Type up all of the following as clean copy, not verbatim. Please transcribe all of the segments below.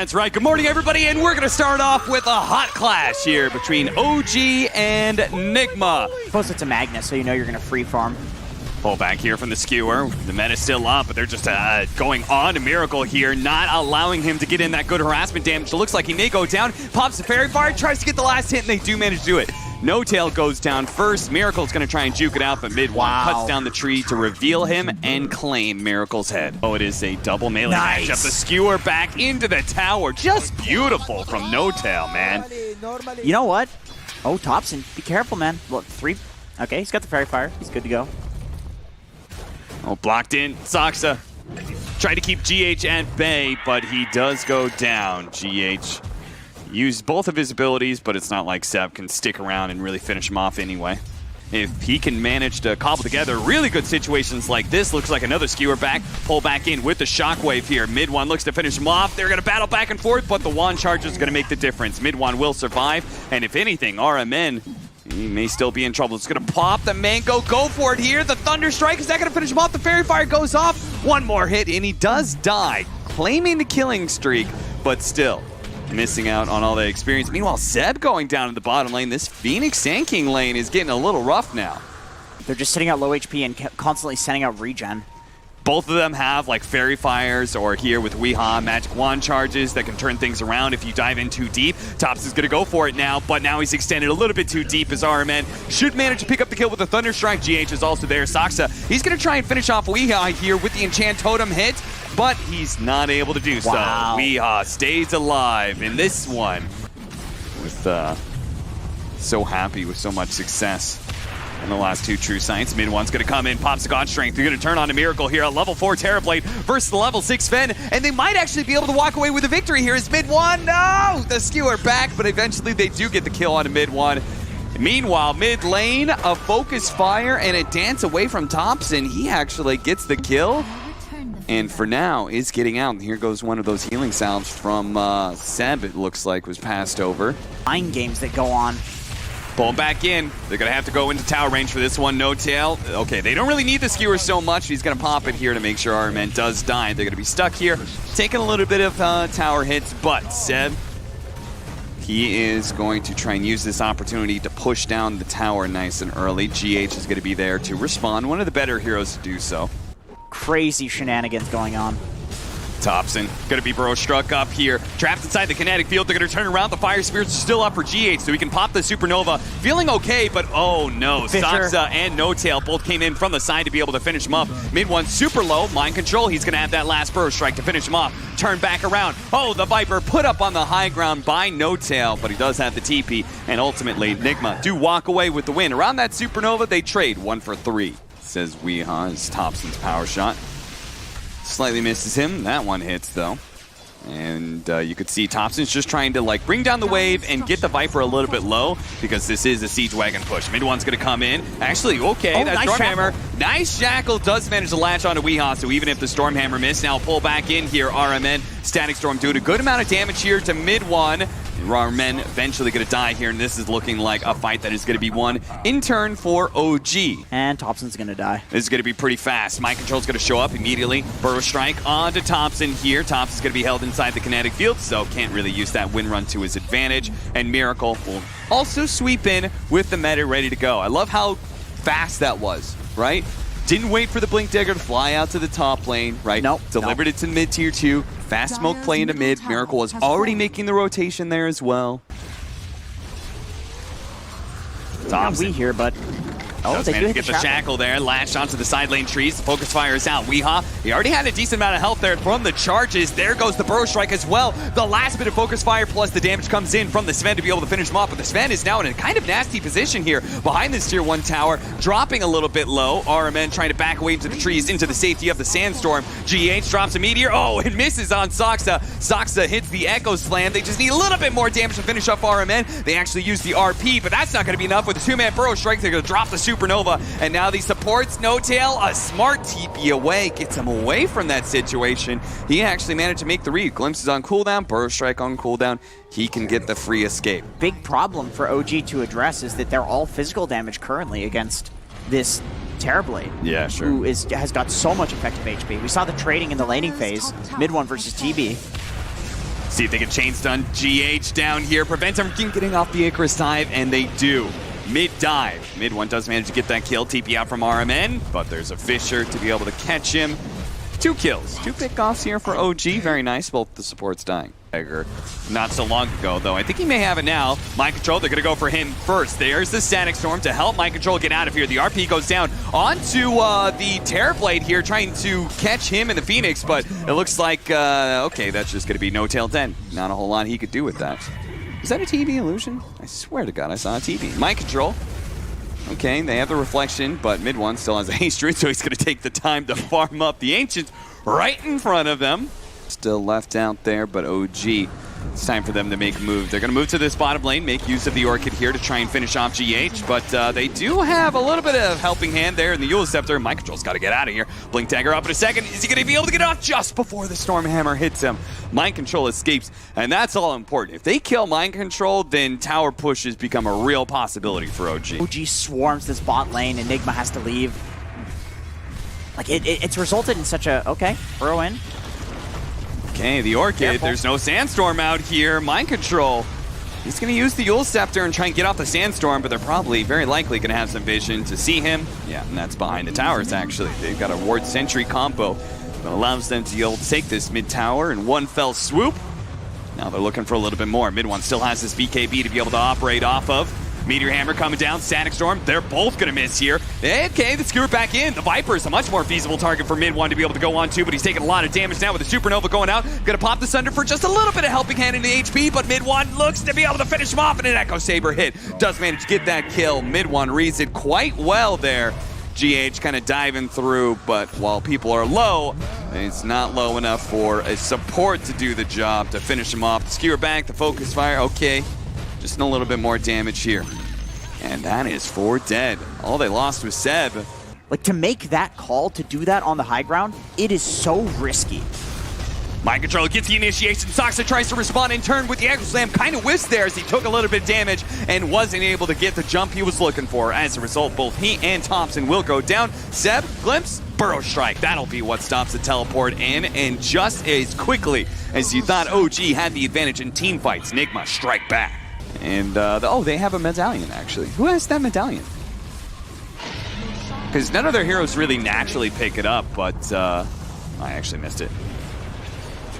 That's right. Good morning, everybody, and we're going to start off with a hot clash here between OG and Nigma. Plus, it's a Magnus, so you know you're going to free farm. Pull back here from the skewer. The meta's still up, but they're just going on to Miracle here, not allowing him to get in that good harassment damage. It looks like he may go down. Pops the Fairy Fire, tries to get the last hit, and they do manage to do it. No Tail goes down first. Miracle's going to try and juke it out, but mid-one cuts down the tree to reveal him and claim Miracle's head. Oh, it is a double melee matchup. The skewer back into the tower. Just beautiful from No Tail, man. You know what? Oh, Thompson, be careful, man. Look, Okay, he's got the Fairy Fire. He's good to go. Oh, blocked in. Saksa tried to keep GH at bay, but he does go down. GH used both of his abilities, but it's not like Seb can stick around and really finish him off anyway. If he can manage to cobble together really good situations like this, looks like another skewer back, pull back in with the shockwave here. Mid-one looks to finish him off. They're going to battle back and forth, but the wand charge is going to make the difference. Mid-one will survive, and if anything, RMN, he may still be in trouble. It's going to pop the Mango. Go for it here. The Thunder Strike. Is that going to finish him off? The Fairy Fire goes off. One more hit, and he does die, claiming the killing streak, but still missing out on all the experience. Meanwhile, Seb going down in the bottom lane. This Phoenix Sand King lane is getting a little rough now. They're just sitting out low HP and constantly sending out regen. Both of them have like Fairy Fires or here with Weehaw, Magic Wand charges that can turn things around if you dive in too deep. Tops is going to go for it now, but now he's extended a little bit too deep as RMN should manage to pick up the kill with the Thunder Strike. GH is also there. Saksa, he's going to try and finish off Weehaw here with the Enchant Totem hit, but he's not able to do so. Weehaw stays alive in this one with so happy with so much success. In the last two true sights. Mid-one's going to come in, pops the God Strength. They're going to turn on a Miracle here. A level 4 Terrorblade versus the level 6 Fen. And they might actually be able to walk away with a victory here. Is Mid-one? No! The skewer back, but eventually they do get the kill on a Mid-one. Meanwhile, mid lane, a Focus Fire and a dance away from Thompson. He actually gets the kill. And for now, is getting out. And here goes one of those healing salves from Seb, it looks like, was passed over. Mind games that go on. Pull back in. They're going to have to go into tower range for this one. No Tail. Okay, they don't really need the skewer so much. He's going to pop it here to make sure RMN does die. They're going to be stuck here, taking a little bit of tower hits, but Seb, he is going to try and use this opportunity to push down the tower nice and early. GH is going to be there to respond. One of the better heroes to do so. Crazy shenanigans going on. Thompson going to be burrow struck up here. Trapped inside the kinetic field. They're going to turn around. The Fire Spirits are still up for GH, so he can pop the Supernova. Feeling okay, but oh no. Saksa and No Tail both came in from the side to be able to finish him up. Mid-one super low. Mind control. He's going to have that last burrow strike to finish him off. Turn back around. Oh, the Viper put up on the high ground by No Tail, but he does have the TP. And ultimately, Nigma do walk away with the win. Around that Supernova, they trade 1 for 3. Says Weehaw is Thompson's power shot. Slightly misses him. That one hits, though. And you could see Thompson's just trying to like bring down the wave and get the Viper a little bit low because this is a Siege Wagon push. Mid-one's going to come in. Actually, okay, that nice Stormhammer. Nice Shackle does manage to latch onto Weehaw, so even if the Stormhammer missed, now pull back in here. RMN, Static Storm doing a good amount of damage here to mid-one. RMN eventually going to die here, and this is looking like a fight that is going to be won in turn for OG. And Thompson's going to die. This is going to be pretty fast. Mind Control's going to show up immediately. Burrow Strike onto Thompson here. Thompson's going to be held inside the kinetic field, so can't really use that win run to his advantage. And Miracle will also sweep in with the meta ready to go. I love how fast that was, right? Didn't wait for the Blink Dagger to fly out to the top lane, right? Nope. Delivered it to mid-tier 2. Fast smoke play into mid. Miracle was already making the rotation there as well. Thompson. We here, but does manage to get the shackle there, latched onto the side lane trees. The Focus Fire is out. Weehaw, he already had a decent amount of health there from the charges. There goes the Burrow Strike as well. The last bit of Focus Fire plus the damage comes in from the Sven to be able to finish him off. But the Sven is now in a kind of nasty position here behind this tier 1 tower, dropping a little bit low. RMN trying to back away into the trees, into the safety of the Sandstorm. GH drops a Meteor. Oh, it misses on Saksa. Saksa hits the Echo Slam. They just need a little bit more damage to finish off RMN. They actually use the RP, but that's not going to be enough. With the 2-man Burrow Strike, they're going to drop the Supernova. And now the supports No Tail, a smart TP away, gets him away from that situation. He actually managed to make the read. Glimpses on cooldown, Burrow Strike on cooldown. He can get the free escape. Big problem for OG to address is that they're all physical damage currently against this Terrorblade. Yeah, sure. Who has got so much effective HP. We saw the trading in the laning phase, mid-one versus TB. See if they can chain stun GH down here, prevent him from getting off the Icarus dive, and they do. Mid dive. Mid one does manage to get that kill. TP out from RMN, but there's a Fissure to be able to catch him. 2 kills. 2 pickoffs here for OG. Very nice. Both the supports dying. Not so long ago, though. I think he may have it now. Mind Control, they're going to go for him first. There's the Static Storm to help Mind Control get out of here. The RP goes down onto the Terrorblade here, trying to catch him in the Phoenix, but it looks like, okay, that's just going to be No Tail 10. Not a whole lot he could do with that. Is that a TV illusion? I swear to God, I saw a TV. Mind Control. Okay, they have the reflection, but mid one still has a haste druid, so he's going to take the time to farm up the Ancients right in front of them. Still left out there, but OG, it's time for them to make a move. They're going to move to this bottom lane, make use of the Orchid here to try and finish off GH, but they do have a little bit of helping hand there in the Eul Scepter. Mind Control's got to get out of here. Blink Dagger up in a second. Is he going to be able to get off just before the Stormhammer hits him? Mind Control escapes, and that's all important. If they kill Mind Control, then tower pushes become a real possibility for OG. OG swarms this bot lane, and Nigma has to leave. Like, it's resulted in such a, okay, burrow in. Okay, the Orchid, Careful. There's no Sandstorm out here. Mind Control, he's going to use the Eul Scepter and try and get off the Sandstorm, but they're probably, very likely, going to have some vision to see him. Yeah, and that's behind the towers, actually. They've got a Ward Sentry combo that allows them to be able to take this mid-tower in one fell swoop. Now they're looking for a little bit more. Mid one still has this BKB to be able to operate off of. Meteor Hammer coming down, Static Storm, they're both going to miss here. Okay, the Skewer back in. The Viper is a much more feasible target for mid one to be able to go on to, but he's taking a lot of damage now with the Supernova going out. Going to pop the Sunder for just a little bit of helping hand in the HP, but mid one looks to be able to finish him off, and an Echo Saber hit. Does manage to get that kill. Mid one reads it quite well there. GH kind of diving through, but while people are low, it's not low enough for a support to do the job to finish him off. The Skewer back, the Focus Fire, okay. Just a little bit more damage here. And that is 4 dead. All they lost was Seb. Like, to make that call, to do that on the high ground, it is so risky. Mind Control gets the initiation. Soxa tries to respond in turn with the Echo Slam. Kind of whiffed there as he took a little bit of damage and wasn't able to get the jump he was looking for. As a result, both he and Thompson will go down. Seb, Glimpse, Burrow Strike. That'll be what stops the teleport in. And just as quickly as you thought OG had the advantage in team fights, Nigma strike back. And, oh, they have a medallion, actually. Who has that medallion? Because none of their heroes really naturally pick it up, but I actually missed it.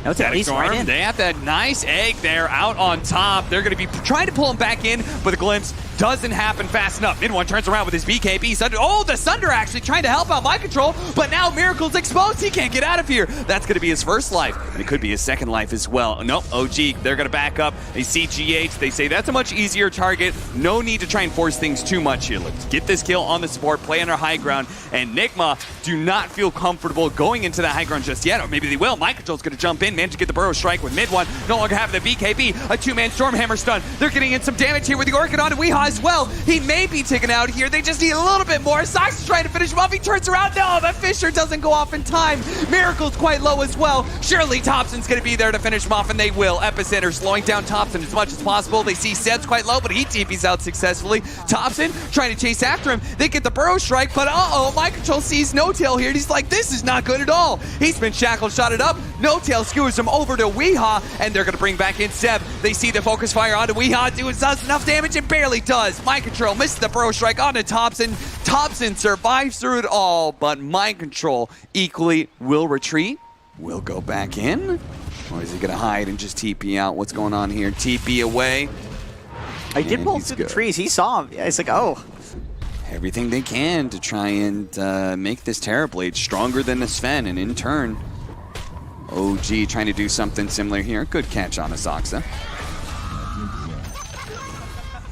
No, it's at least right in. They have that nice egg there out on top. They're going to be trying to pull him back in, but the glimpse doesn't happen fast enough. Mid one turns around with his BKB. Sunder, oh, the Sunder actually trying to help out Mind Control, but now Miracle's exposed. He can't get out of here. That's going to be his first life, and it could be his second life as well. Nope, OG, they're going to back up. They see GH. They say that's a much easier target. No need to try and force things too much here. Let's get this kill on the support, play on our high ground, and Nigma do not feel comfortable going into that high ground just yet, or maybe they will. Mind Control's going to jump in, manage to get the Burrow Strike with mid one. No longer having the BKB, a two-man Stormhammer stun. They're getting in some damage here with the Orchid onto Weehaw as well. He may be taken out here. They just need a little bit more. Sox is trying to finish him off. He turns around. No, that Fissure doesn't go off in time. Miracle's quite low as well. Surely Thompson's going to be there to finish him off, and they will. Epicenter slowing down Thompson as much as possible. They see Seb's quite low, but he TP's out successfully. Thompson trying to chase after him. They get the Burrow Strike, but Mind Control sees No Tail here, and he's like, this is not good at all. He's been shackled, shotted up. No Tail skewers him over to Weehaw, and they're going to bring back in Seb. They see the Focus Fire onto Weehaw, does enough damage, and barely does. Mind Control misses the Burrow Strike onto Thompson. Thompson survives through it all, but Mind Control equally will retreat. Will go back in, or is he going to hide and just TP out? What's going on here? TP away. I did pull through the trees. He saw him. Yeah, he's like, oh. Everything they can to try and make this Terrorblade stronger than the Sven, and in turn, OG trying to do something similar here. Good catch on Asaxa.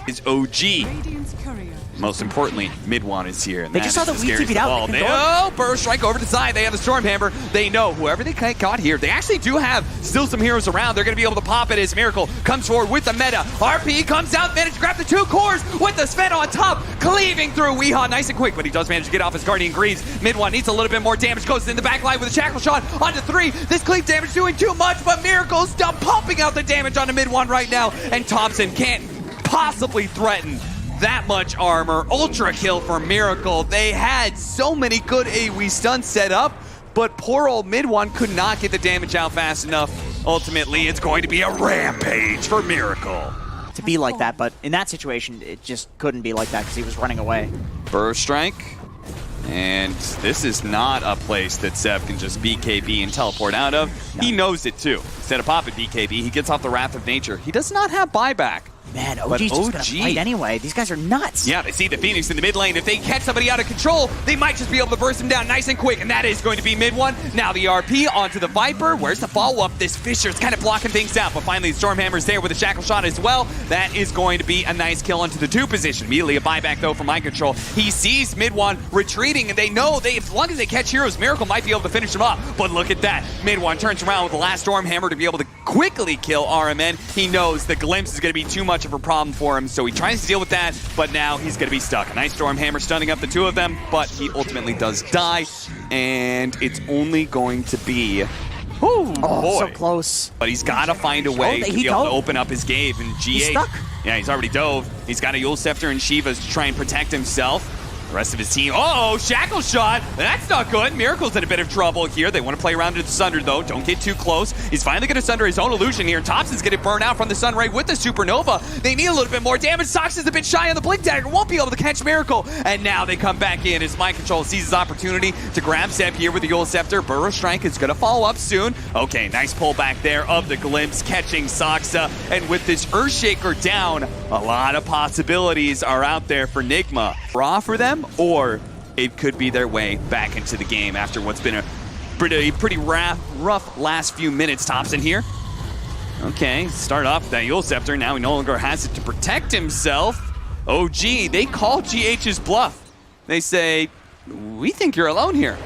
Is OG. Most importantly, Mid-Wan is here. And they just saw the weed TP'd out. Oh, Burrow Strike over to the side. They have the Stormhammer. They know whoever they got here. They actually do have still some heroes around. They're going to be able to pop it as Miracle comes forward with the meta. RP comes out, managed to grab the 2 cores with the Sven on top, cleaving through Weehaw nice and quick, but he does manage to get off his Guardian Greaves. Mid-Wan needs a little bit more damage, goes in the back line with a Shackle Shot onto 3. This cleave damage doing too much, but Miracle's done pumping out the damage onto Mid-Wan right now, and Thompson can't possibly threaten that much armor. Ultra kill for Miracle. They had so many good AoE stuns set up, but poor old Mid-Wan could not get the damage out fast enough. ultimately it's going to be a rampage for Miracle. To be like that, but in that situation, it just couldn't be like that because he was running away. Burrow Strike. And this is not a place that Sev can just BKB and teleport out of. No. He knows it too. Instead of popping BKB, he gets off the Wrath of Nature. He does not have buyback. Man, OG's just gonna fight anyway. These guys are nuts. Yeah, they see the Phoenix in the mid lane. If they catch somebody out of control, they might just be able to burst him down nice and quick, and that is going to be mid one. Now the RP onto the Viper. Where's the follow-up? This Fisher's kind of blocking things out, but finally the Stormhammer's there with a Shackle Shot as well. That is going to be a nice kill onto the 2 position. Immediately a buyback, though, from Mind Control. He sees mid one retreating, and they know as long as they catch heroes, Miracle might be able to finish them up. But look at that. Mid one turns around with the last Stormhammer to be able to quickly kill RMN. He knows the Glimpse is going to be too much of a problem for him, so he tries to deal with that, but now he's going to be stuck. A nice Stormhammer stunning up the 2 of them, but he ultimately does die, and it's only going to be... Ooh, boy. So close. But he's got to find a way to be able to open up his cave, and GH... He's stuck. Yeah, he's already dove. He's got a Yule Scepter and Shivas to try and protect himself. The rest of his team, oh, Shackle Shot, that's not good. Miracle's in a bit of trouble here. They want to play around to the Sunder, though. Don't get too close. He's finally going to Sunder his own illusion here. Thompson's going to burn out from the Sunray with the Supernova. They need a little bit more damage. Sox is a bit shy on the Blink Dagger, won't be able to catch Miracle. And now they come back in as Mind Control sees his opportunity to grab Seb here with the Yule Scepter. Burrow Strike is going to follow up soon. Okay, nice pullback there of the Glimpse, catching Soxa. And with this Earthshaker down, a lot of possibilities are out there for Nigma. Raw for them, or it could be their way back into the game after what's been a pretty rough last few minutes. Thompson here. Okay, start off with that Yule Scepter. Now he no longer has it to protect himself. OG, they call GH's bluff. They say, we think you're alone here.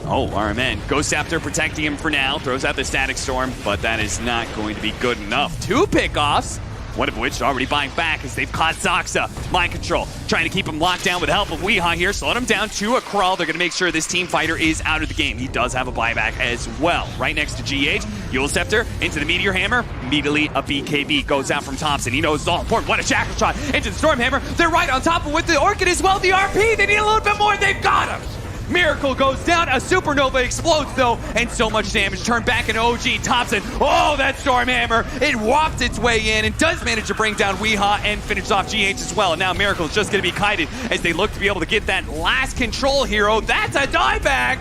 Oh, RMN. Ghost Scepter protecting him for now. Throws out the Static Storm, but that is not going to be good enough. 2 pickoffs. One of which is already buying back as they've caught Soxa. Mind Control, trying to keep him locked down with the help of Weehaw here. Slowing him down to a crawl. They're going to make sure this team fighter is out of the game. He does have a buyback as well. Right next to GH. Yule Scepter into the Meteor Hammer. Immediately a BKB goes out from Thompson. He knows it's all important. What a Shackle Shot into the Stormhammer. They're right on top of with the Orchid as well. The RP, they need a little bit more. They've got him. Miracle goes down, a Supernova explodes though, and so much damage turned back into OG. Thompson, oh, that Stormhammer, it wafts its way in and does manage to bring down Weehaw and finish off GH as well. And now Miracle's just going to be kited as they look to be able to get that last control hero. That's a dieback.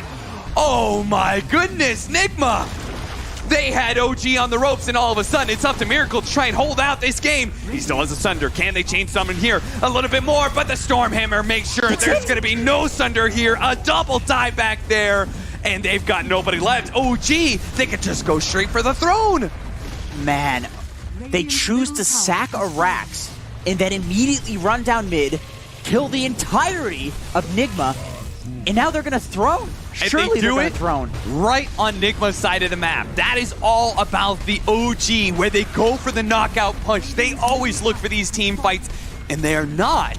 Oh my goodness, Nigma. They had OG on the ropes, and all of a sudden, it's up to Miracle to try and hold out this game. He still has a Sunder. Can they chain summon here a little bit more? But the Stormhammer makes sure there's going to be no Sunder here. A double die back there, and they've got nobody left. OG, they could just go straight for the throne. Man, they choose to sack a Rax and then immediately run down mid, kill the entirety of Nigma, and now they're going to throne. Surely they're going to throne. Right on Nigma's side of the map. That is all about the OG, where they go for the knockout punch. They always look for these team fights, and they are not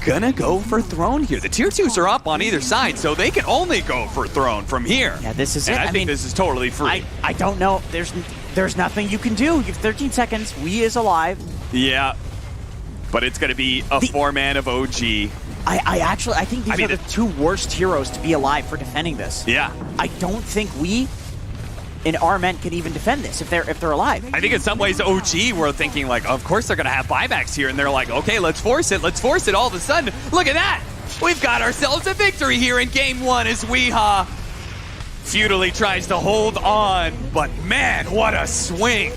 gonna go for throne here. The tier 2s are up on either side, so they can only go for throne from here. Yeah, this is it. I think this is totally free. I don't know. There's nothing you can do. You have 13 seconds. Wee is alive. Yeah, but it's gonna be a 4-man of OG. I think these are the 2 worst heroes to be alive for defending this. Yeah. I don't think we and RMN can even defend this if they're alive. I think in some ways OG were thinking like, of course they're gonna have buybacks here, and they're like, okay, let's force it. All of a sudden, look at that! We've got ourselves a victory here in game 1 as Weehaw futilely tries to hold on, but man, what a swing!